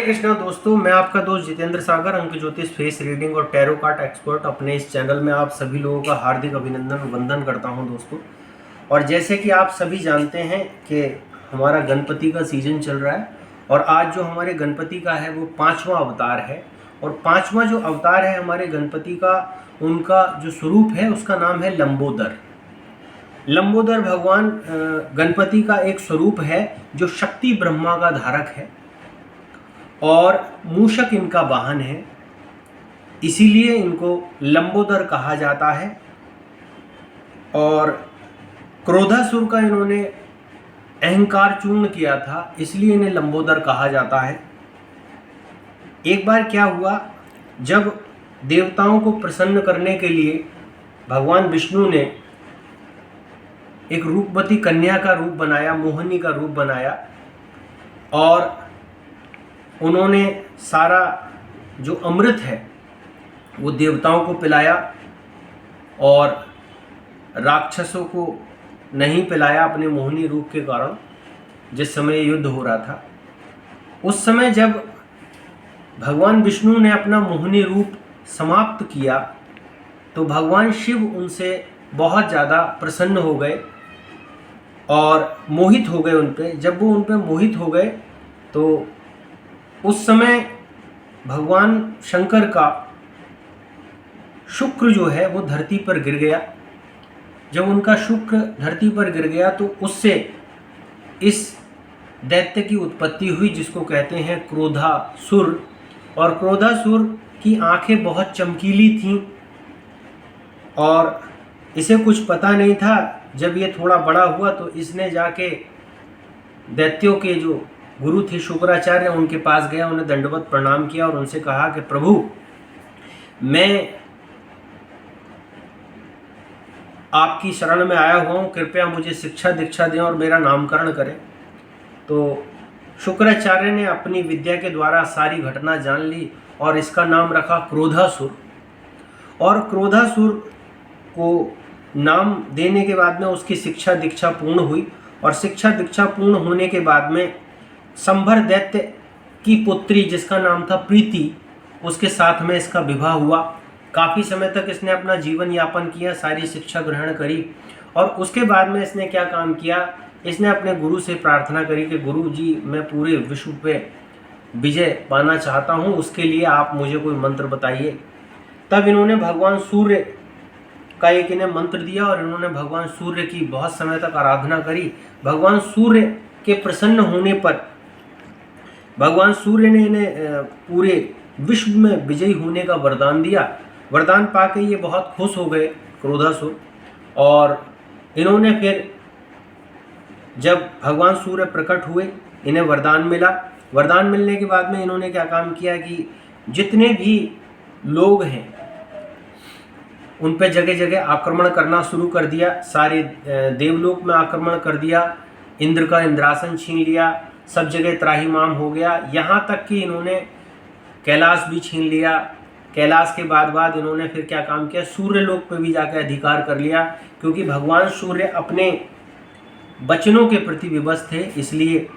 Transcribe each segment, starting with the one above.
कृष्णा दोस्तों, मैं आपका दोस्त जितेंद्र सागर, अंक ज्योतिष, फेस रीडिंग और टैरो कार्ड एक्सपर्ट अपने इस चैनल में आप सभी लोगों का हार्दिक अभिनंदन वंदन करता हूं दोस्तों। और जैसे कि आप सभी जानते हैं कि हमारा गणपति का सीजन चल रहा है और आज जो हमारे गणपति का है वो 5वां अवतार है। और 5वां जो अवतार है हमारे गणपति का, उनका जो स्वरूप है उसका नाम है लंबोदर। लंबोदर भगवान गणपति का एक स्वरूप है जो शक्ति ब्रह्मा का धारक है और मूषक इनका वाहन है, इसीलिए इनको लंबोदर कहा जाता है। और क्रोधासुर का इन्होंने अहंकार चूर्ण किया था, इसलिए इन्हें लंबोदर कहा जाता है। एक बार क्या हुआ, जब देवताओं को प्रसन्न करने के लिए भगवान विष्णु ने एक रूपवती कन्या का रूप बनाया, मोहिनी का रूप बनाया, और उन्होंने सारा जो अमृत है वो देवताओं को पिलाया और राक्षसों को नहीं पिलाया अपने मोहिनी रूप के कारण। जिस समय युद्ध हो रहा था उस समय जब भगवान विष्णु ने अपना मोहिनी रूप समाप्त किया तो भगवान शिव उनसे बहुत ज़्यादा प्रसन्न हो गए और मोहित हो गए उन पे। जब वो उन पे मोहित हो गए तो उस समय भगवान शंकर का शुक्र जो है वो धरती पर गिर गया। जब उनका शुक्र धरती पर गिर गया तो उससे इस दैत्य की उत्पत्ति हुई, जिसको कहते हैं क्रोधासुर। और क्रोधासुर की आंखें बहुत चमकीली थीं और इसे कुछ पता नहीं था। जब ये थोड़ा बड़ा हुआ तो इसने जाके दैत्यों के जो गुरु थे शुक्राचार्य, उनके पास गया, उन्हें दंडवत प्रणाम किया और उनसे कहा कि प्रभु, मैं आपकी शरण में आया हुआ हूँ, कृपया मुझे शिक्षा दीक्षा दें और मेरा नामकरण करें। तो शुक्राचार्य ने अपनी विद्या के द्वारा सारी घटना जान ली और इसका नाम रखा क्रोधासुर। और क्रोधासुर को नाम देने के बाद में उसकी शिक्षा दीक्षा पूर्ण हुई और शिक्षा दीक्षा पूर्ण होने के बाद में संभर दैत्य की पुत्री, जिसका नाम था प्रीति, उसके साथ में इसका विवाह हुआ। काफ़ी समय तक इसने अपना जीवन यापन किया, सारी शिक्षा ग्रहण करी और उसके बाद में इसने क्या काम किया, इसने अपने गुरु से प्रार्थना करी कि गुरु जी, मैं पूरे विश्व पे विजय पाना चाहता हूँ, उसके लिए आप मुझे कोई मंत्र बताइए। तब इन्होंने भगवान सूर्य का एक इन्हें मंत्र दिया और इन्होंने भगवान सूर्य की बहुत समय तक आराधना करी। भगवान सूर्य के प्रसन्न होने पर भगवान सूर्य ने इन्हें पूरे विश्व में विजयी होने का वरदान दिया। वरदान पाके ये बहुत खुश हो गए क्रोधासुर। और इन्होंने फिर जब भगवान सूर्य प्रकट हुए, इन्हें वरदान मिला। वरदान मिलने के बाद में इन्होंने क्या काम किया कि जितने भी लोग हैं उन पे जगह जगह आक्रमण करना शुरू कर दिया। सारे देवलोक में आक्रमण कर दिया, इंद्र का इंद्रासन छीन लिया, सब जगह त्राहिमाम हो गया। यहाँ तक कि इन्होंने कैलाश भी छीन लिया। कैलाश के बाद इन्होंने फिर क्या काम किया, सूर्य लोक पे भी जाकर अधिकार कर लिया, क्योंकि भगवान सूर्य अपने वचनों के प्रति विवश थे। इसलिए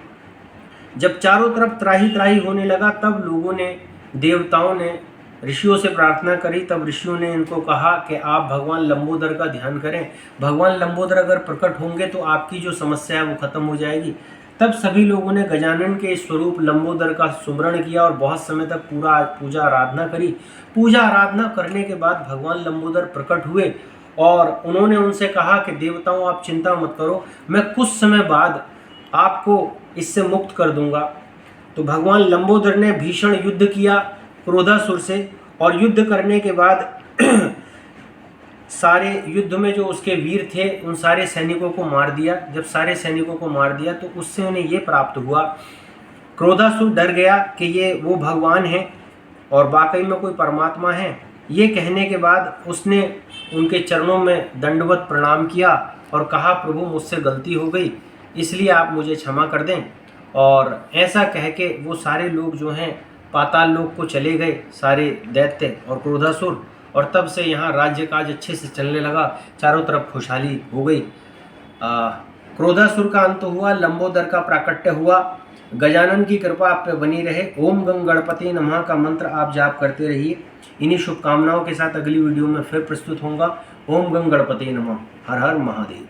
जब चारों तरफ त्राही त्राही होने लगा तब लोगों ने, देवताओं ने ऋषियों से प्रार्थना करी। तब ऋषियों ने इनको कहा कि आप भगवान लंबोदर का ध्यान करें, भगवान लंबोदर अगर प्रकट होंगे तो आपकी जो समस्या है वो खत्म हो जाएगी। तब सभी लोगों ने गजानन के स्वरूप लंबोदर का सुमरण किया और बहुत समय तक पूजा आराधना करी। पूजा आराधना करने के बाद भगवान लंबोदर प्रकट हुए और उन्होंने उनसे कहा कि देवताओं, आप चिंता मत करो, मैं कुछ समय बाद आपको इससे मुक्त कर दूंगा। तो भगवान लंबोदर ने भीषण युद्ध किया क्रोधासुर से और युद्ध करने के बाद सारे युद्ध में जो उसके वीर थे उन सारे सैनिकों को मार दिया। जब सारे सैनिकों को मार दिया तो उससे उन्हें ये प्राप्त हुआ, क्रोधासुर डर गया कि ये वो भगवान हैं और वाकई में कोई परमात्मा है। ये कहने के बाद उसने उनके चरणों में दंडवत प्रणाम किया और कहा, प्रभु मुझसे गलती हो गई, इसलिए आप मुझे क्षमा कर दें। और ऐसा कह के वो सारे लोग जो हैं पाताल लोक को चले गए, सारे दैत्य और क्रोधासुर। और तब से यहाँ राज्य काज अच्छे से चलने लगा, चारों तरफ खुशहाली हो गई। क्रोधासुर का अंत हुआ, लंबोदर का प्राकट्य हुआ। गजानन की कृपा आप पे बनी रहे। ओम गंग गणपति नमः का मंत्र आप जाप करते रहिए। इन्हीं शुभकामनाओं के साथ अगली वीडियो में फिर प्रस्तुत होऊंगा। ओम गंग गणपति नमः। हर हर महादेव।